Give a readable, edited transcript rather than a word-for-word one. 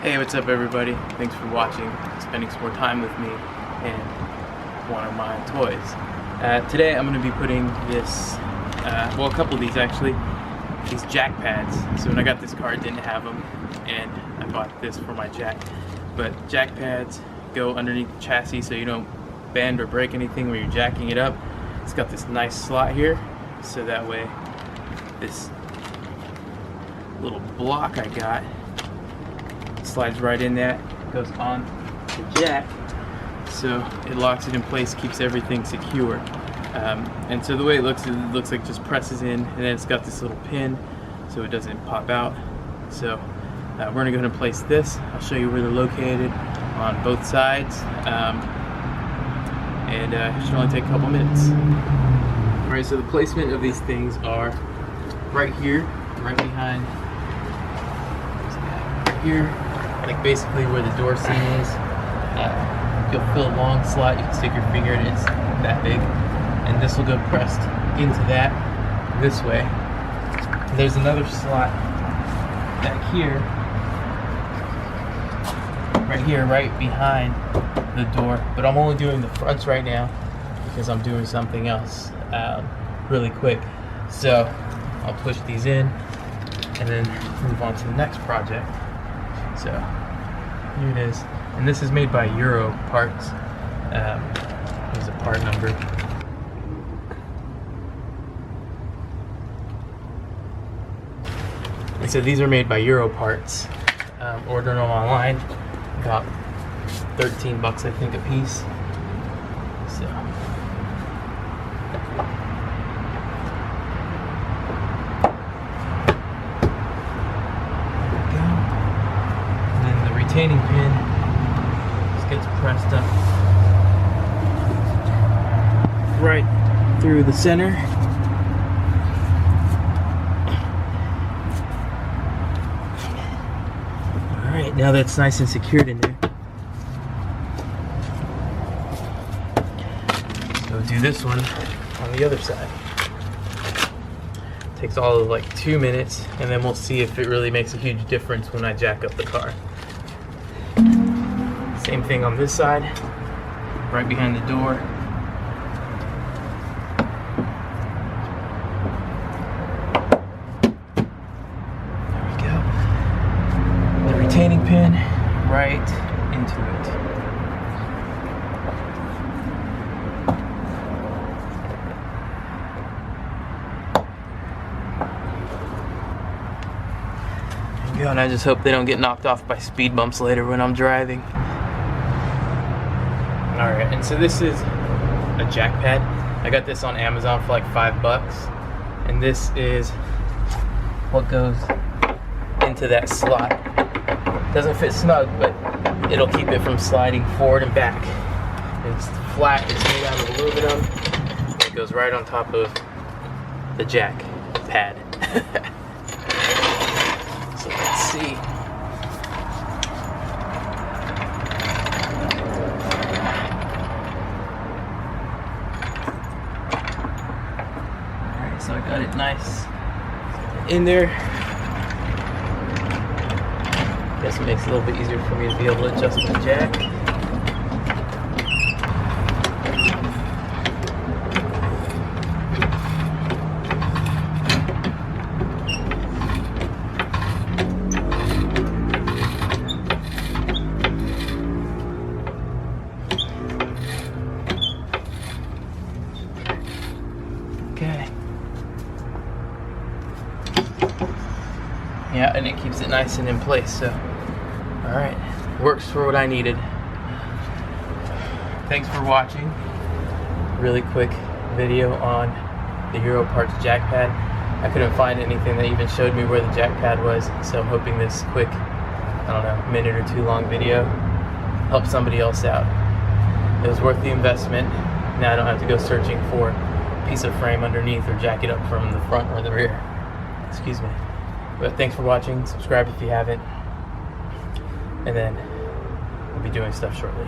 Hey, what's up everybody? Thanks for watching, spending some more time with me and one of my toys. Today I'm going to be putting this, well, a couple of these actually, these jack pads. So when I got this car I didn't have them and I bought this for my jack. But jack pads go underneath the chassis so you don't bend or break anything when you're jacking it up. It's got this nice slot here so that way this little block I got slides right in there, goes on the jack, so it locks it in place, keeps everything secure. And so the way it looks like it just presses in, and then it's got this little pin so it doesn't pop out. So we're gonna go ahead and place this. I'll show you where they're located on both sides, and it should only take a couple minutes. Alright, so the placement of these things are right here, right behind, right here, like basically where the door seam is. You'll feel a long slot, you can stick your finger in it, it's that big. And this will go pressed into that this way. And there's another slot back here, right behind the door. But I'm only doing the fronts right now because I'm doing something else really quick. So I'll push these in and then move on to the next project. So here it is, and this is made by Euro Parts. Here's a part number. And so these are made by Euro Parts. Ordering them online, about 13 bucks I think a piece. So retaining pin just gets pressed up right through the center. Alright, now that's nice and secured in there. So do this one on the other side. Takes all of like 2 minutes, and then we'll see if it really makes a huge difference when I jack up the car. Same thing on this side, right behind the door. There we go. The retaining pin right into it. There we go, and I just hope they don't get knocked off by speed bumps later when I'm driving. Alright, and so this is a jack pad. I got this on Amazon for like $5, and this is what goes into that slot. Doesn't fit snug, but it'll keep it from sliding forward and back. It's flat, it's made out of aluminum. It goes right on top of the jack pad. So let's see. So I got it nice in there. Guess it makes it a little bit easier for me to be able to adjust the jack. Okay. Yeah, and it keeps it nice and in place, so alright, works for what I needed. Thanks for watching. Really quick video on the Euro Parts jack pad. I couldn't find anything that even showed me where the jack pad was, so I'm hoping this quick, I don't know, minute or two long video helps somebody else out. It was worth the investment. Now I don't have to go searching for a piece of frame underneath or jack it up from the front or the rear. Excuse me. But thanks for watching. Subscribe if you haven't. And then we'll be doing stuff shortly.